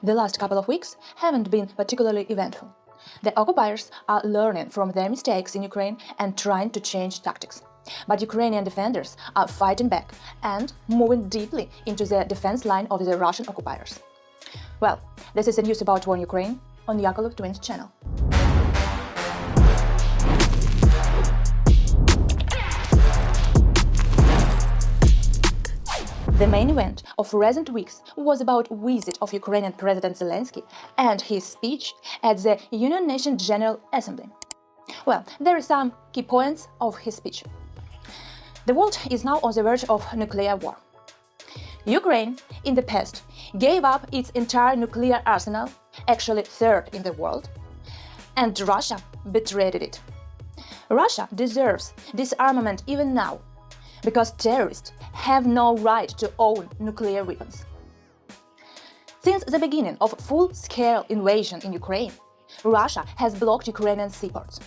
The last couple of weeks haven't been particularly eventful. The occupiers are learning from their mistakes in Ukraine and trying to change tactics. But Ukrainian defenders are fighting back and moving deeply into the defense line of the Russian occupiers. Well, this is the news about war in Ukraine on Yakovlev Twins channel. The main event of recent weeks was about visit of Ukrainian President Zelensky and his speech at the United Nations General Assembly. Well, there are some key points of his speech. The world is now on the verge of nuclear war. Ukraine, in the past, gave up its entire nuclear arsenal, actually third in the world, and Russia betrayed it. Russia deserves disarmament even now, because terrorists have no right to own nuclear weapons. Since the beginning of full-scale invasion in Ukraine, Russia has blocked Ukrainian seaports.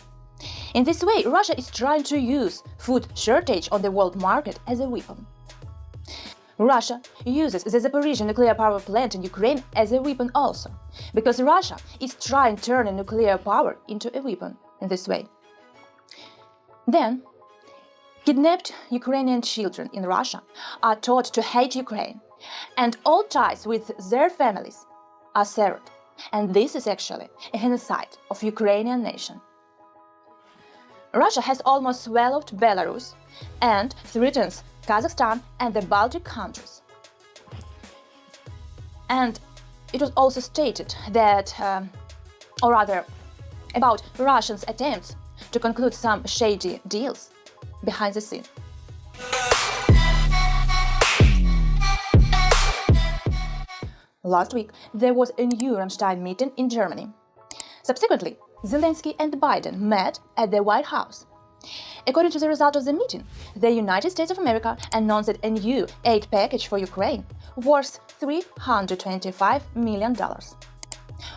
In this way, Russia is trying to use food shortage on the world market as a weapon. Russia uses the Zaporizhzhia nuclear power plant in Ukraine as a weapon also, because Russia is trying to turn nuclear power into a weapon in this way. Then, kidnapped Ukrainian children in Russia are taught to hate Ukraine, and all ties with their families are severed, and this is actually a genocide of Ukrainian nation. Russia has almost swallowed Belarus and threatens Kazakhstan and the Baltic countries. And it was also stated that, or rather, about Russians' attempts to conclude some shady deals behind the scene. Last week, there was a new Ramstein meeting in Germany. Subsequently, Zelensky and Biden met at the White House. According to the result of the meeting, the United States of America announced a new aid package for Ukraine worth $325 million.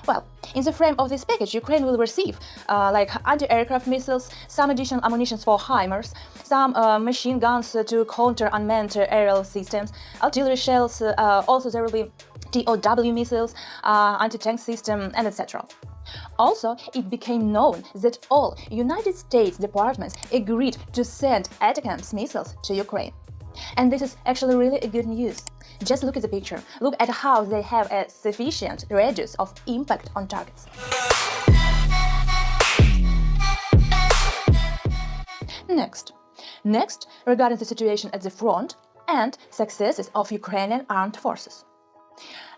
Well, in the frame of this package, Ukraine will receive anti-aircraft missiles, some additional ammunition for HIMARS, some machine guns to counter unmanned aerial systems, artillery shells, also there will be TOW missiles, anti-tank system, and etc. Also, it became known that all United States departments agreed to send ATACMS missiles to Ukraine. And this is actually really a good news. Just look at the picture. Look at how they have a sufficient radius of impact on targets. Next, regarding the situation at the front and successes of Ukrainian armed forces.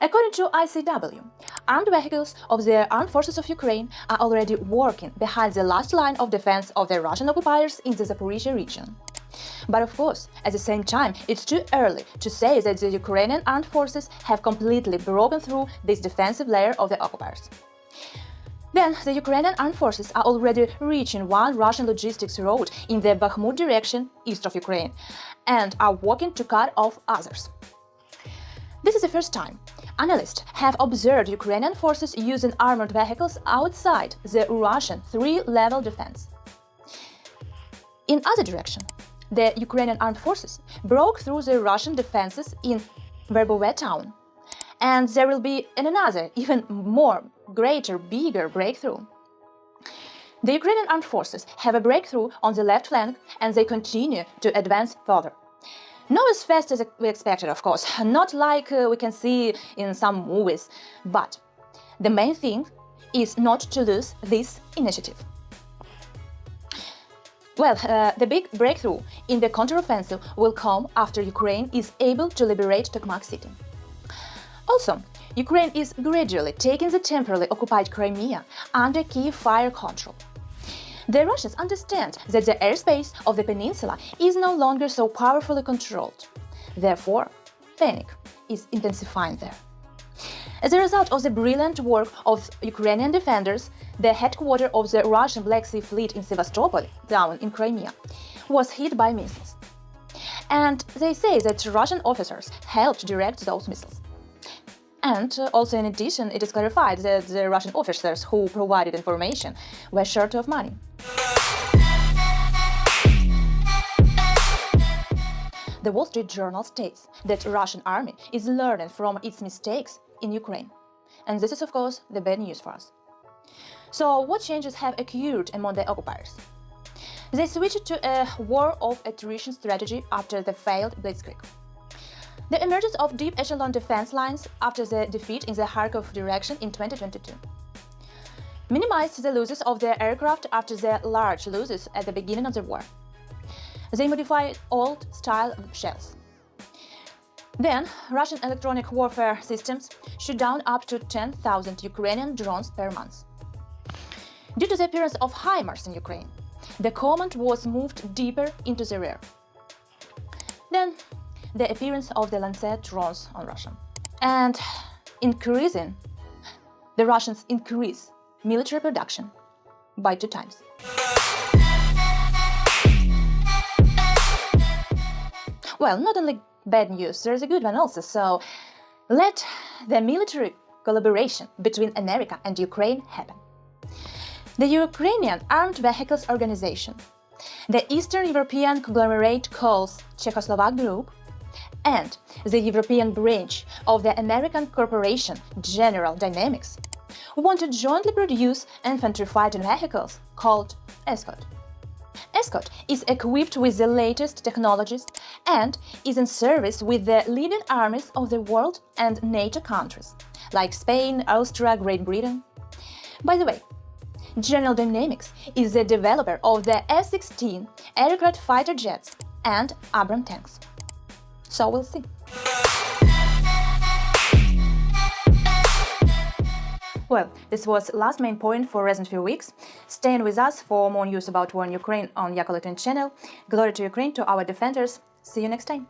According to ICW, armed vehicles of the armed forces of Ukraine are already working behind the last line of defense of the Russian occupiers in the Zaporizhzhia region. But of course, at the same time, it's too early to say that the Ukrainian armed forces have completely broken through this defensive layer of the occupiers. Then, the Ukrainian armed forces are already reaching one Russian logistics road in the Bakhmut direction, east of Ukraine, and are working to cut off others. This is the first time analysts have observed Ukrainian forces using armored vehicles outside the Russian three-level defense. In other direction, the Ukrainian armed forces broke through the Russian defenses in Verbove town, and there will be another, even more bigger breakthrough. The Ukrainian armed forces have a breakthrough on the left flank, and they continue to advance further. Not as fast as we expected, of course, not like we can see in some movies, but the main thing is not to lose this initiative. Well, the big breakthrough in the counteroffensive will come after Ukraine is able to liberate Tokmak city. Also, Ukraine is gradually taking the temporarily occupied Crimea under Kyiv fire control. The Russians understand that the airspace of the peninsula is no longer so powerfully controlled. Therefore, panic is intensifying there. As a result of the brilliant work of Ukrainian defenders, the headquarters of the Russian Black Sea Fleet in Sevastopol, down in Crimea, was hit by missiles. And they say that Russian officers helped direct those missiles. And also, in addition, it is clarified that the Russian officers who provided information were short of money. The Wall Street Journal states that Russian army is learning from its mistakes in Ukraine. And this is, of course, the bad news for us. So, what changes have occurred among the occupiers? They switched to a war of attrition strategy after the failed blitzkrieg. The emergence of deep echelon defense lines after the defeat in the Kharkov direction in 2022. Minimized the losses of their aircraft after the large losses at the beginning of the war. They modified old-style shells. Then, Russian electronic warfare systems shot down up to 10,000 Ukrainian drones per month. Due to the appearance of HIMARS in Ukraine, the command was moved deeper into the rear. Then, the appearance of the Lancet drones on Russia. And the Russians increase military production by 2 times. Well, not only bad news, there's a good one also. So let the military collaboration between America and Ukraine happen. The Ukrainian Armed Vehicles Organization, the Eastern European conglomerate called Czechoslovak Group, and the European branch of the American corporation General Dynamics want to jointly produce infantry fighting vehicles called Escort. Escort is equipped with the latest technologies and is in service with the leading armies of the world and NATO countries, like Spain, Austria, Great Britain. By the way, General Dynamics is the developer of the F-16 aircraft fighter jets and Abrams tanks. So we'll see. Well, this was last main point for recent few weeks. Stay with us for more news about war in Ukraine on Yakovlev channel. Glory to Ukraine, to our defenders. See you next time.